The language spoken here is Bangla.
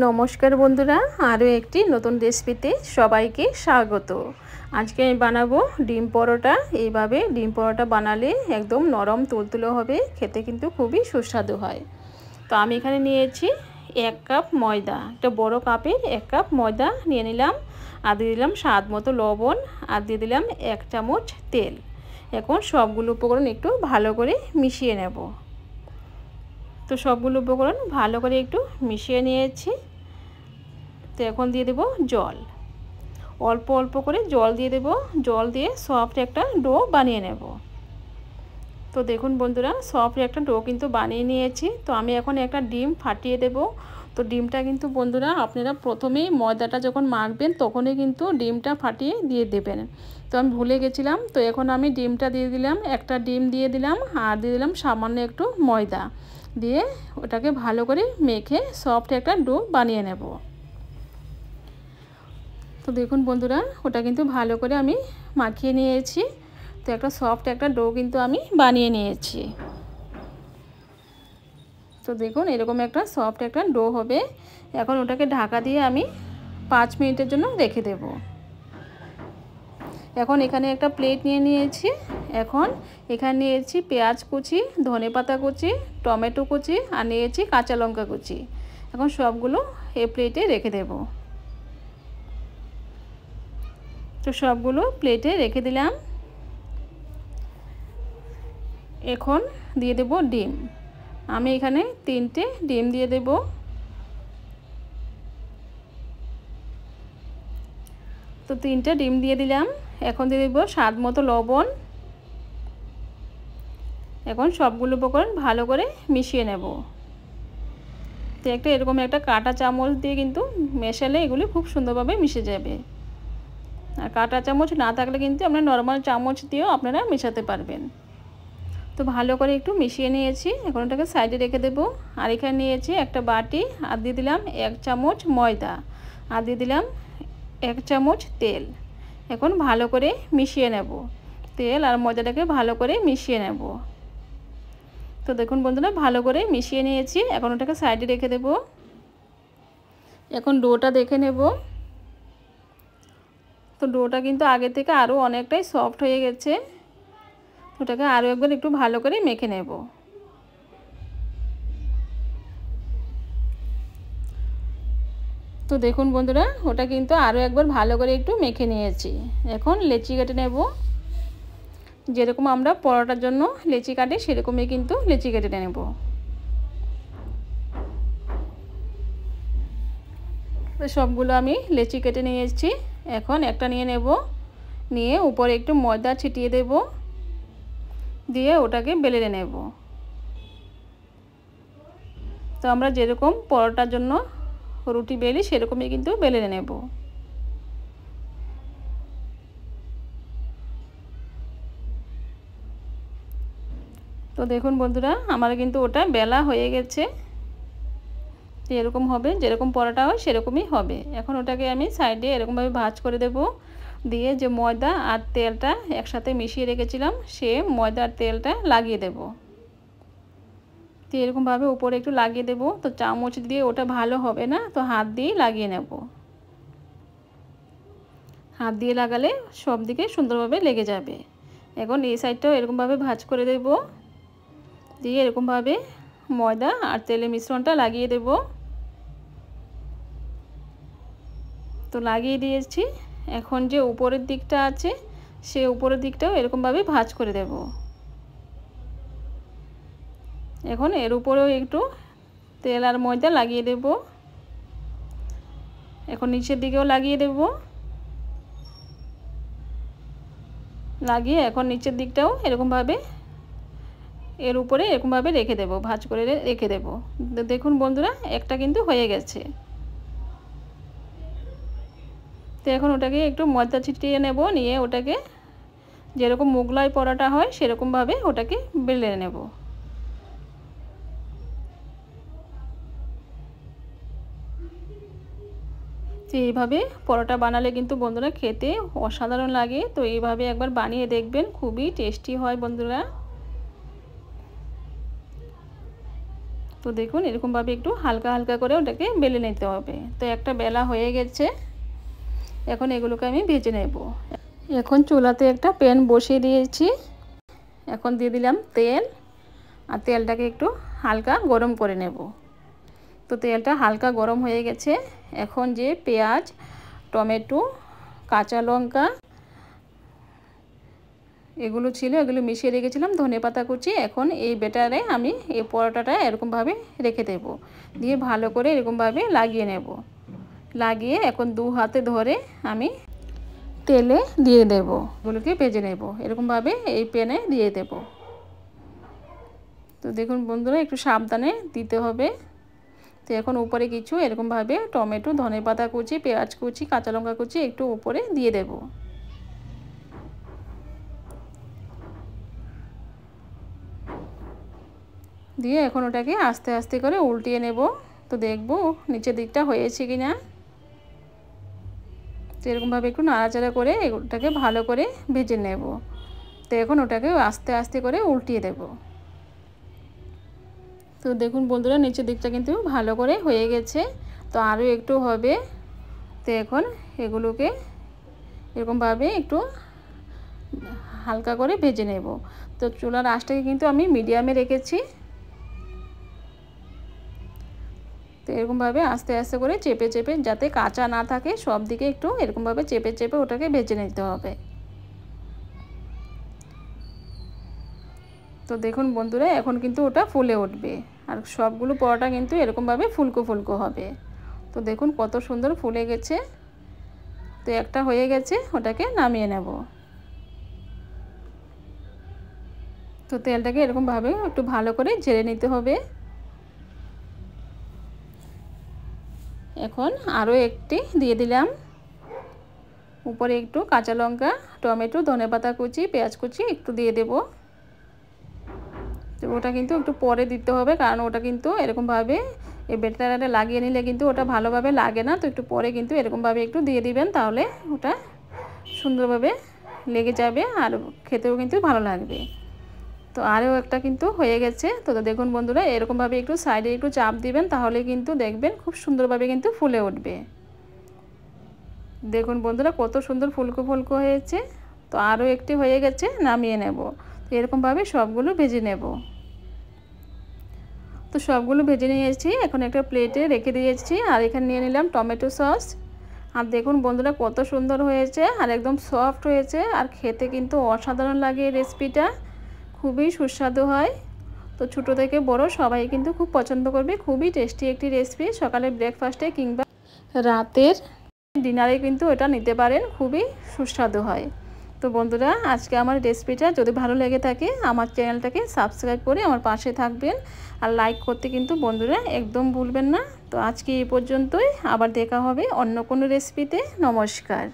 নমস্কার বন্ধুরা, আরও একটি নতুন রেসিপিতে সবাইকে স্বাগত। আজকে আমি বানাবো ডিম পরোটা। এইভাবে ডিম পরোটা বানালে একদম নরম তুলতুলে হবে, খেতে কিন্তু খুবই সুস্বাদু হয়। তো আমি এখানে নিয়েছি 1 কাপ ময়দা, একটা বড় কাপের 1 কাপ ময়দা নিয়ে নিলাম। আর দিয়ে দিলাম স্বাদ মতো লবণ, আর দিয়ে দিলাম 1 চামচ তেল। এখন সবগুলো উপকরণ একটু ভালো করে মিশিয়ে নেব। তো সবগুলো উপকরণ ভালো করে একটু মিশিয়ে নিয়েছি। তো এখন দিয়ে দেব জল, অল্প অল্প করে জল দিয়ে দেব। জল দিয়ে সফট একটা ডো বানিয়ে নেব। তো দেখুন বন্ধুরা, সফট একটা ডো কিন্তু বানিয়ে নিয়েছি। তো আমি এখন একটা ডিম ফাটিয়ে দেব। তো ডিমটা কিন্তু বন্ধুরা আপনারা প্রথমেই ময়দাটা যখন মাখবেন তখনই কিন্তু ডিমটা ফাটিয়ে দিয়ে দেবেন। তো আমি ভুলে গেছিলাম। তো এখন আমি ডিমটা দিয়ে দিলাম, একটা ডিম দিয়ে দিলাম, আর দিয়ে দিলাম সামান্য একটু ময়দা দিয়ে ওটাকে ভালো করে মেখে সফট একটা ডো বানিয়ে নেব। তো দেখুন বন্ধুরা, ওটা কিন্তু ভালো করে আমি মাখিয়ে নিয়েছি। তো একটা সফট একটা ডো কিন্তু আমি বানিয়ে নিয়েছি। তো দেখুন এরকম একটা সফট একটা ডো হবে। এখন ওটাকে ঢাকা দিয়ে আমি 5 মিনিটের জন্য রেখে দেব। এখন এখানে একটা প্লেট নিয়ে নিয়েছি। এখন এখানে নিয়েছি পেঁয়াজ কুচি, ধনেপাতা কুচি, টমেটো কুচি, আর নিয়েছি কাঁচা লঙ্কা কুচি। এখন সবগুলো এই প্লেটে রেখে দেব। তো সবগুলো প্লেটে রেখে দিলাম। এখন দিয়ে দেব ডিম। আমি এখানে 3টে ডিম দিয়ে দেব। তো 3টে ডিম দিয়ে দিলাম। এখন দিয়ে দেব স্বাদ মতো লবণ। এখন সবগুলো উপকরণ ভালো করে মিশিয়ে নেব। তো এরকম একটা কাঁটা চামচ দিয়ে কিন্তু মেশালে এগুলি খুব সুন্দরভাবে মিশে যাবে। আর কাঁটা চামচ না থাকলে কিন্তু আপনারা নর্মাল চামচ দিয়েও আপনারা মেশাতে পারবেন। তো ভালো করে একটু মিশিয়ে নিয়েছি। এখন ওটাকে সাইডে রেখে দেব। আর এখানে নিয়েছি একটা বাটি, আর দিয়ে দিলাম 1 চামচ ময়দা, আর দিয়ে দিলাম 1 চামচ তেল। এখন ভালো করে মিশিয়ে নেব। তেল আর ময়দাটাকে ভালো করে মিশিয়ে নেব। তো দেখুন বন্ধুরা, ভালো করে মিশিয়ে নিয়েছি। এখন ওটাকে সাইডে রেখে দেব। এখন ডোটা দেখে নেব। তো ডোটা কিন্তু আগে থেকে আরও অনেকটাই সফট হয়ে গেছে। ওটাকে আরও একবার একটু ভালো করে মেখে নেব। তো দেখুন বন্ধুরা, ওটা কিন্তু আরও একবার ভালো করে একটু মেখে নিয়েছি। এখন লেচি কেটে নেব। যেরকম আমরা পরোটার জন্য লেচি কাটি সেরকমই কিন্তু লেচি কেটে নেব। তো সবগুলো আমি লেচি কেটে নিয়েছি। এখন একটা নিয়ে নেব, নিয়ে উপরে একটু ময়দা ছিটিয়ে দেব, দিয়ে ওটাকে বেলে নেব। তো আমরা যেরকম পরোটার জন্য রুটি বেলি সেরকমই কিন্তু বেলে নেব। তো দেখুন বন্ধুরা, আমার কিন্তু ওটা বেলা হয়ে গেছে। তো এরকম হবে, যেরকম পরোটা হয় সেরকমই হবে। এখন ওটাকে আমি সাইডে এরকমভাবে ভাঁজ করে দেব। দিয়ে যে ময়দা আর তেলটা একসাথে মিশিয়ে রেখেছিলাম সে ময়দা আর তেলটা লাগিয়ে দেব। তো এরকমভাবে উপরে একটু লাগিয়ে দেব। তো চামচ দিয়ে ওটা ভালো হবে না, তো হাত দিয়েই লাগিয়ে নেব। হাত দিয়ে লাগালে সব দিকে সুন্দরভাবে লেগে যাবে। এখন এই সাইডটাও এরকমভাবে ভাঁজ করে দেব। দিয়ে এরকমভাবে ময়দা আর তেলের মিশ্রণটা লাগিয়ে দেব। তো লাগিয়ে দিয়েছি। এখন যে উপরের দিকটা আছে সে উপরের দিকটাও এরকমভাবে ভাঁজ করে দেব। এখন এর উপরেও একটু তেল আর ময়দা লাগিয়ে দেব। এখন নিচের দিকেও লাগিয়ে দেব। লাগিয়ে এখন নিচের দিকটাও এরকমভাবে এর উপরে এরকমভাবে রেখে দেব, ভাঁজ করে রেখে দেব। দেখুন বন্ধুরা, একটা কিন্তু হয়ে গেছে। তো এখন ওটাকে একটু ময়দা ছিটিয়ে নেব, নিয়ে ওটাকে যেরকম মোগলাই পরোটা হয় সেরকমভাবে ওটাকে বেলে নেব। তো এইভাবে পরোটা বানালে কিন্তু বন্ধুরা খেতে অসাধারণ লাগে। তো এইভাবে একবার বানিয়ে দেখবেন, খুবই টেস্টি হয় বন্ধুরা। তো তো দেখুন এরকমভাবে একটু হালকা হালকা করে ওটাকে বেলে নিতে হবে। তো একটা বেলা হয়ে গেছে, এখন এগুলোকে আমি ভেজে নেব। এখন চুলাতে একটা প্যান বসিয়ে দিয়েছি, এখন দিয়ে দিলাম তেল, আর তেলটাকে একটু হালকা গরম করে নেব। তো তেলটা হালকা গরম হয়ে গেছে, এখন যে পেঁয়াজ, টমেটো, কাঁচা লঙ্কা এগুলো ছিল, এগুলো মিশিয়ে রেখেছিলাম, ধনেপাতা কুচি, এখন এই ব্যাটারে আমি এই পরোটাটা এরকমভাবে রেখে দেব, দিয়ে ভালো করে এরকমভাবে লাগিয়ে নেব। লাগিয়ে এখন দু হাতে ধরে আমি তেলে দিয়ে দেব, এগুলোকে ভেজে নেব, এরকমভাবে এই প্যানে দিয়ে দেব। তো দেখুন বন্ধুরা একটু সাবধানে দিতে হবে। তো এখন উপরে কিছু এরকমভাবে টমেটো, ধনেপাতা কুচি, পেঁয়াজ কুচি, কাঁচা লঙ্কা কুচি একটু উপরে দিয়ে দেব। দিয়ে এখন ওটাকে আস্তে আস্তে করে উল্টিয়ে নেব। তো দেখব নিচের দিকটা হয়েছে কি না। তো এরকমভাবে একটু নাড়াচাড়া করে ওটাকে ভালো করে ভেজে নেব। তো এখন ওটাকে আস্তে আস্তে করে উল্টিয়ে দেব। তো দেখুন বন্ধুরা নিচের দিকটা কিন্তু ভালো করে হয়ে গেছে, তো আরও একটু হবে। তো এখন এগুলোকে এরকমভাবে একটু হালকা করে ভেজে নেব। তো চুলার আঁচটাকে কিন্তু আমি মিডিয়ামে রেখেছি। তো এরকমভাবে আস্তে আস্তে করে চেপে চেপে, যাতে কাঁচা না থাকে, সব দিকে একটু এরকমভাবে চেপে চেপে ওটাকে ভেজে নিতে হবে। তো দেখুন বন্ধুরা এখন কিন্তু ওটা ফুলে উঠবে, আর সবগুলো পরোটা কিন্তু এরকমভাবে ফুলকো ফুলকো হবে। তো দেখুন কত সুন্দর ফুলে গেছে। তো একটা হয়ে গেছে, ওটাকে নামিয়ে নেব। তো তেলটাকে এরকমভাবে একটু ভালো করে ঝেড়ে নিতে হবে। এখন আরও একটি দিয়ে দিলাম, উপরে একটু কাঁচা লঙ্কা, টমেটো, ধনেপাতা কুচি, পেঁয়াজ কুচি একটু দিয়ে দেব। তো ওটা কিন্তু একটু পরে দিতে হবে, কারণ ওটা কিন্তু এরকমভাবে এই ব্যাটারে লাগিয়ে নিলে কিন্তু ওটা ভালোভাবে লাগে না। তো একটু পরে কিন্তু এরকমভাবে একটু দিয়ে দিবেন, তাহলে ওটা সুন্দরভাবে লেগে যাবে আর খেতেও কিন্তু ভালো লাগবে। তো আরও একটা কিন্তু হয়ে গেছে। তো দেখুন বন্ধুরা এরকমভাবে একটু সাইডে একটু চাপ দিবেন, তাহলে কিন্তু দেখবেন খুব সুন্দরভাবে কিন্তু ফুলে উঠবে। দেখুন বন্ধুরা কত সুন্দর ফুলকো ফুলকো হয়েছে। তো আরও একটি হয়ে গেছে, নামিয়ে নেব। তো এরকমভাবে সবগুলো ভেজে নেব। তো সবগুলো ভেজে নিয়েছি, এখন একটা প্লেটে রেখে দিয়েছি, আর এখানে নিয়ে নিলাম টমেটো সস। আর দেখুন বন্ধুরা কত সুন্দর হয়েছে, আর একদম সফট হয়েছে, আর খেতে কিন্তু অসাধারণ লাগে। এই রেসিপিটা খুবই সুস্বাদু হয়। তো ছোটো থেকে বড় সবাই কিন্তু খুব পছন্দ করবে। খুবই টেস্টি একটি রেসিপি, সকালে ব্রেকফাস্টে কিংবা রাতের ডিনারে কিন্তু এটা নিতে পারেন, খুবই সুস্বাদু হয়। তো বন্ধুরা আজকে আমার রেসিপিটা যদি ভালো লেগে থাকে, আমার চ্যানেলটাকে সাবস্ক্রাইব করে আমার পাশে থাকবেন, আর লাইক করতে কিন্তু বন্ধুরা একদম ভুলবেন না। তো আজকে এই পর্যন্তই, আবার দেখা হবে অন্য কোনো রেসিপিতে। নমস্কার।